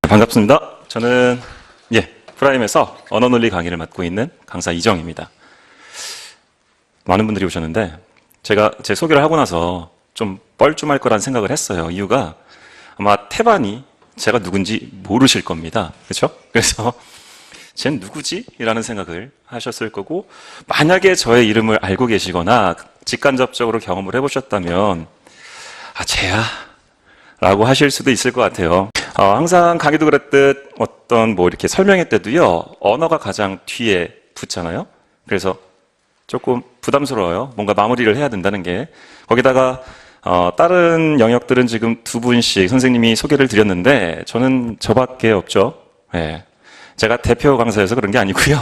반갑습니다. 저는 프라임에서 언어논리 강의를 맡고 있는 강사 이정입니다. 많은 분들이 오셨는데 제가 제 소개를 하고 나서 좀 뻘쭘할 거란 생각을 했어요. 이유가 아마 태반이 제가 누군지 모르실 겁니다. 그렇죠? 그래서 쟨 누구지? 이라는 생각을 하셨을 거고, 만약에 저의 이름을 알고 계시거나 직간접적으로 경험을 해보셨다면 쟤야 라고 하실 수도 있을 것 같아요. 항상 강의도 그랬듯 어떤 이렇게 설명회 때도요, 언어가 가장 뒤에 붙잖아요. 그래서 조금 부담스러워요. 뭔가 마무리를 해야 된다는 게. 거기다가 다른 영역들은 지금 두 분씩 선생님이 소개를 드렸는데 저는 저밖에 없죠. 네. 제가 대표 강사여서 그런 게 아니고요.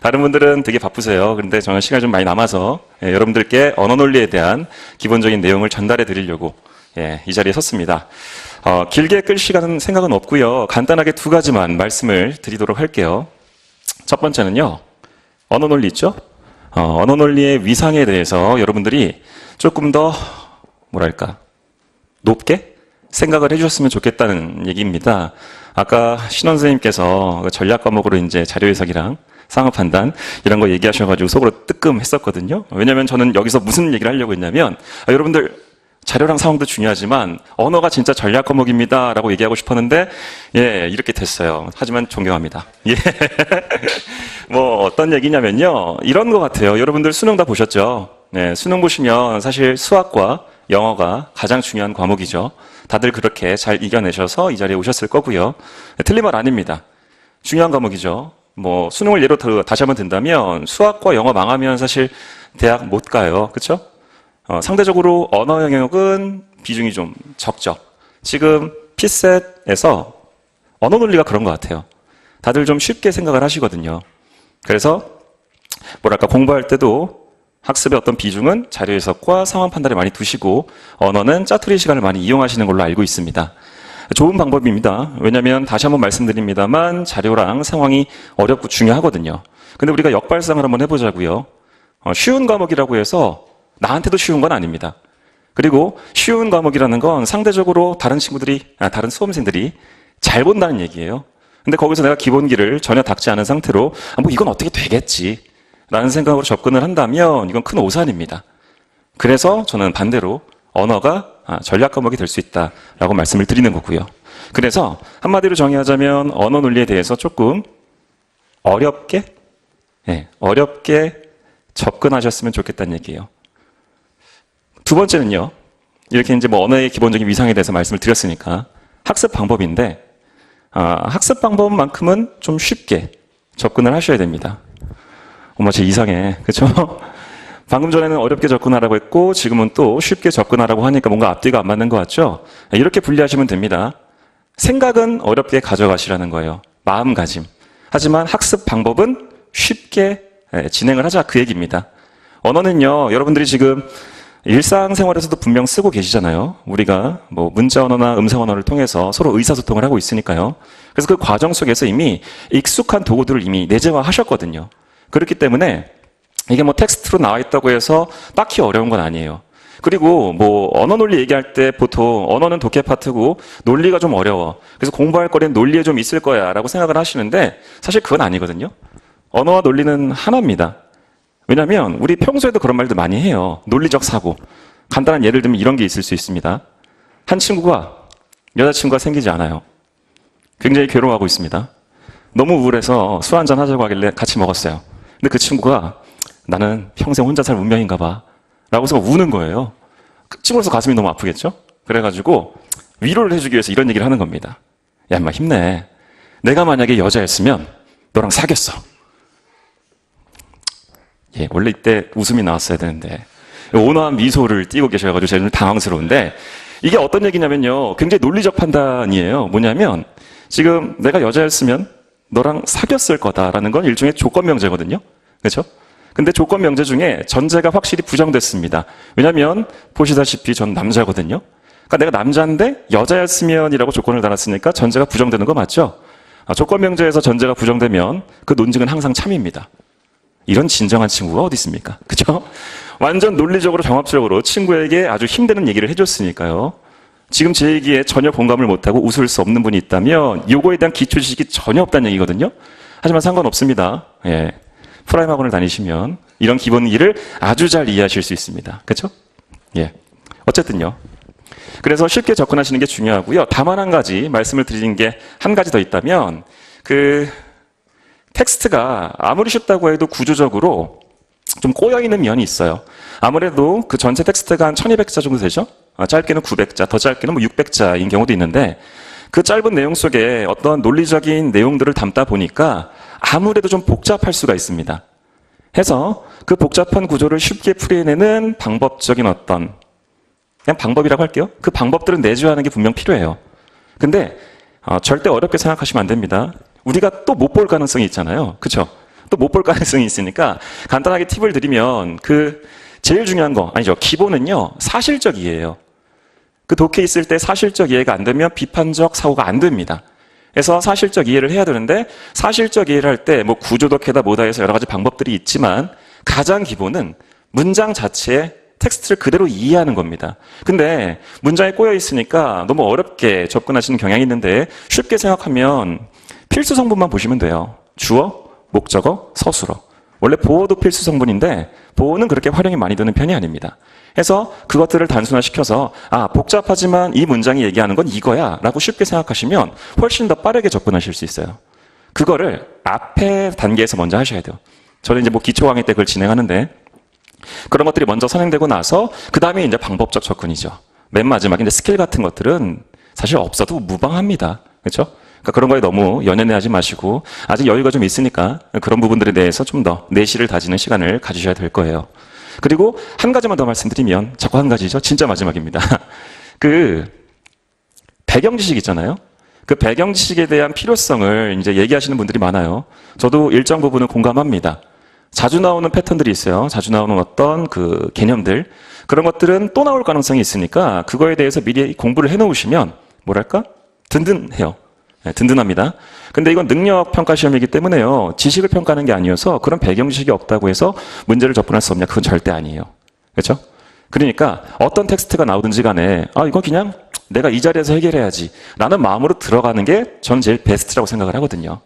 다른 분들은 되게 바쁘세요. 그런데 저는 시간이 좀 많이 남아서 여러분들께 언어 논리에 대한 기본적인 내용을 전달해 드리려고 이 자리에 섰습니다. 길게 끌 시간은 생각은 없고요. 간단하게 두 가지만 말씀을 드리도록 할게요. 첫 번째는요, 언어 논리 있죠? 언어 논리의 위상에 대해서 여러분들이 조금 더 높게 생각을 해주셨으면 좋겠다는 얘기입니다. 아까 신원 선생님께서 전략 과목으로 이제 자료 해석이랑 상황 판단 이런 거 얘기하셔가지고 속으로 뜨끔했었거든요. 왜냐면 저는 여기서 무슨 얘기를 하려고 했냐면, 여러분들 자료랑 상황도 중요하지만 언어가 진짜 전략 과목입니다 라고 얘기하고 싶었는데 이렇게 됐어요. 하지만 존경합니다. 어떤 얘기냐면요, 이런 것 같아요. 여러분들 수능 다 보셨죠? 수능 보시면 사실 수학과 영어가 가장 중요한 과목이죠. 다들 그렇게 잘 이겨내셔서 이 자리에 오셨을 거고요. 틀린 말 아닙니다. 중요한 과목이죠. 수능을 예로 다시 한번 든다면 수학과 영어 망하면 사실 대학 못 가요. 그렇죠? 상대적으로 언어 영역은 비중이 좀 적죠. 지금 피셋에서 언어 논리가 그런 것 같아요. 다들 좀 쉽게 생각을 하시거든요. 그래서 공부할 때도 학습의 어떤 비중은 자료 해석과 상황 판단에 많이 두시고 언어는 짜투리 시간을 많이 이용하시는 걸로 알고 있습니다. 좋은 방법입니다. 왜냐하면 다시 한번 말씀드립니다만 자료랑 상황이 어렵고 중요하거든요. 근데 우리가 역발상을 한번 해보자고요. 쉬운 과목이라고 해서 나한테도 쉬운 건 아닙니다. 그리고 쉬운 과목이라는 건 상대적으로 다른 수험생들이 잘 본다는 얘기예요. 근데 거기서 내가 기본기를 전혀 닦지 않은 상태로 이건 어떻게 되겠지 라는 생각으로 접근을 한다면 이건 큰 오산입니다. 그래서 저는 반대로 언어가 전략 과목이 될 수 있다라고 말씀을 드리는 거고요. 그래서 한마디로 정의하자면 언어 논리에 대해서 조금 어렵게 접근하셨으면 좋겠다는 얘기예요. 두 번째는요, 이렇게 이제 언어의 기본적인 위상에 대해서 말씀을 드렸으니까 학습 방법인데, 학습 방법만큼은 좀 쉽게 접근을 하셔야 됩니다. 쟤 이상해. 그렇죠? 방금 전에는 어렵게 접근하라고 했고 지금은 또 쉽게 접근하라고 하니까 뭔가 앞뒤가 안 맞는 것 같죠? 이렇게 분리하시면 됩니다. 생각은 어렵게 가져가시라는 거예요. 마음가짐. 하지만 학습 방법은 쉽게 진행을 하자, 그 얘기입니다. 언어는요, 여러분들이 지금 일상생활에서도 분명 쓰고 계시잖아요. 우리가 문자 언어나 음성 언어를 통해서 서로 의사소통을 하고 있으니까요. 그래서 그 과정 속에서 이미 익숙한 도구들을 이미 내재화하셨거든요. 그렇기 때문에 이게 텍스트로 나와 있다고 해서 딱히 어려운 건 아니에요. 그리고 언어 논리 얘기할 때 보통 언어는 독해 파트고 논리가 좀 어려워. 그래서 공부할 거리는 논리에 좀 있을 거야 라고 생각을 하시는데 사실 그건 아니거든요. 언어와 논리는 하나입니다. 왜냐하면 우리 평소에도 그런 말들 많이 해요. 논리적 사고. 간단한 예를 들면 이런 게 있을 수 있습니다. 한 친구가 여자친구가 생기지 않아요. 굉장히 괴로워하고 있습니다. 너무 우울해서 술 한잔 하자고 하길래 같이 먹었어요. 근데 그 친구가 나는 평생 혼자 살 운명인가 봐 라고 해서 우는 거예요. 친구로서 가슴이 너무 아프겠죠? 그래가지고 위로를 해주기 위해서 이런 얘기를 하는 겁니다. 야, 인마 힘내. 내가 만약에 여자였으면 너랑 사귀었어. 원래 이때 웃음이 나왔어야 되는데 온화한 미소를 띠고 계셔가지고 제가 좀 당황스러운데, 이게 어떤 얘기냐면요, 굉장히 논리적 판단이에요. 뭐냐면 지금 내가 여자였으면 너랑 사귀었을 거다라는 건 일종의 조건 명제거든요. 그렇죠? 근데 조건 명제 중에 전제가 확실히 부정됐습니다. 왜냐하면 보시다시피 전 남자거든요. 그러니까 내가 남자인데 여자였으면이라고 조건을 달았으니까 전제가 부정되는 거 맞죠? 조건 명제에서 전제가 부정되면 그 논증은 항상 참입니다. 이런 진정한 친구가 어디 있습니까? 그죠? 완전 논리적으로 정합적으로 친구에게 아주 힘드는 얘기를 해줬으니까요. 지금 제 얘기에 전혀 공감을 못하고 웃을 수 없는 분이 있다면 요거에 대한 기초 지식이 전혀 없다는 얘기거든요. 하지만 상관없습니다. 예. 프라임 학원을 다니시면 이런 기본 이해를 아주 잘 이해하실 수 있습니다. 그렇죠? 예. 어쨌든요. 그래서 쉽게 접근하시는 게 중요하고요. 다만 한 가지 말씀을 드리는 게 한 가지 더 있다면 텍스트가 아무리 쉽다고 해도 구조적으로 좀 꼬여있는 면이 있어요. 아무래도 그 전체 텍스트가 한 1200자 정도 되죠? 짧게는 900자, 더 짧게는 뭐 600자인 경우도 있는데 그 짧은 내용 속에 어떤 논리적인 내용들을 담다 보니까 아무래도 좀 복잡할 수가 있습니다. 해서 그 복잡한 구조를 쉽게 풀이해내는 방법적인 어떤 그냥 방법이라고 할게요. 그 방법들은 내주하는 게 분명 필요해요. 근데 절대 어렵게 생각하시면 안 됩니다. 우리가 또 못 볼 가능성이 있잖아요. 그렇죠? 또 못 볼 가능성이 있으니까 간단하게 팁을 드리면 제일 중요한 거 아니죠. 기본은요. 사실적 이해예요. 그 독해 있을 때 사실적 이해가 안 되면 비판적 사고가 안 됩니다. 그래서 사실적 이해를 해야 되는데 사실적 이해를 할 때 뭐 구조독해다 뭐다 해서 여러 가지 방법들이 있지만 가장 기본은 문장 자체에 텍스트를 그대로 이해하는 겁니다. 근데 문장에 꼬여 있으니까 너무 어렵게 접근하시는 경향이 있는데 쉽게 생각하면 필수 성분만 보시면 돼요. 주어, 목적어, 서술어. 원래 보어도 필수 성분인데 보어는 그렇게 활용이 많이 되는 편이 아닙니다. 해서 그것들을 단순화시켜서 복잡하지만 이 문장이 얘기하는 건 이거야 라고 쉽게 생각하시면 훨씬 더 빠르게 접근하실 수 있어요. 그거를 앞에 단계에서 먼저 하셔야 돼요. 저는 이제 뭐 기초 강의 때 그걸 진행하는데 그런 것들이 먼저 선행되고 나서 그 다음에 이제 방법적 접근이죠. 맨 마지막에 이제 스킬 같은 것들은 사실 없어도 무방합니다. 그렇죠? 그러니까 그런 거에 너무 연연해하지 마시고 아직 여유가 좀 있으니까 그런 부분들에 대해서 좀 더 내실을 다지는 시간을 가지셔야 될 거예요. 그리고 한 가지만 더 말씀드리면 자꾸 한 가지죠. 진짜 마지막입니다. 배경 지식 있잖아요. 그 배경 지식에 대한 필요성을 이제 얘기하시는 분들이 많아요. 저도 일정 부분은 공감합니다. 자주 나오는 패턴들이 있어요. 자주 나오는 어떤 개념들. 그런 것들은 또 나올 가능성이 있으니까 그거에 대해서 미리 공부를 해놓으시면 뭐랄까? 든든해요. 네, 든든합니다. 근데 이건 능력 평가 시험이기 때문에요. 지식을 평가하는 게 아니어서 그런 배경 지식이 없다고 해서 문제를 접근할 수 없냐? 그건 절대 아니에요. 그렇죠? 그러니까 어떤 텍스트가 나오든지 간에 이건 그냥 내가 이 자리에서 해결해야지 라는 마음으로 들어가는 게 저는 제일 베스트라고 생각을 하거든요.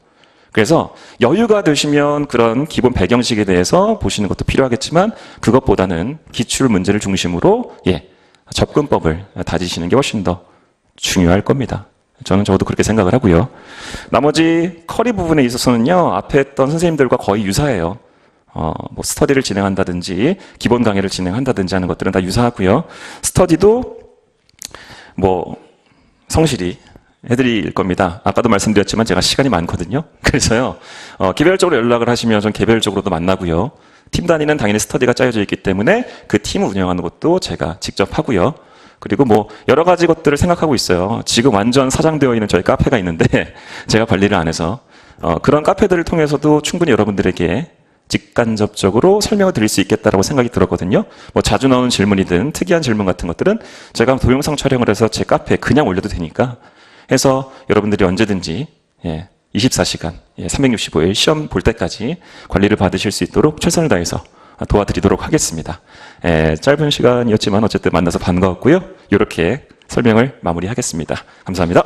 그래서 여유가 되시면 그런 기본 배경식에 대해서 보시는 것도 필요하겠지만 그것보다는 기출 문제를 중심으로 접근법을 다지시는 게 훨씬 더 중요할 겁니다. 저도 그렇게 생각을 하고요. 나머지 커리 부분에 있어서는요. 앞에 했던 선생님들과 거의 유사해요. 뭐 스터디를 진행한다든지 기본 강의를 진행한다든지 하는 것들은 다 유사하고요. 스터디도 뭐 성실히 해드릴 겁니다. 아까도 말씀드렸지만 제가 시간이 많거든요. 그래서요, 개별적으로 연락을 하시면 전 개별적으로도 만나고요. 팀 단위는 당연히 스터디가 짜여져 있기 때문에 그 팀을 운영하는 것도 제가 직접 하고요. 그리고 뭐 여러 가지 것들을 생각하고 있어요. 지금 완전 사장되어 있는 저희 카페가 있는데 제가 관리를 안 해서 그런 카페들을 통해서도 충분히 여러분들에게 직간접적으로 설명을 드릴 수 있겠다라고 생각이 들었거든요. 뭐 자주 나오는 질문이든 특이한 질문 같은 것들은 제가 동영상 촬영을 해서 제 카페에 그냥 올려도 되니까 해서 여러분들이 언제든지 24시간 365일 시험 볼 때까지 관리를 받으실 수 있도록 최선을 다해서 도와드리도록 하겠습니다. 짧은 시간이었지만 어쨌든 만나서 반가웠고요. 이렇게 설명을 마무리하겠습니다. 감사합니다.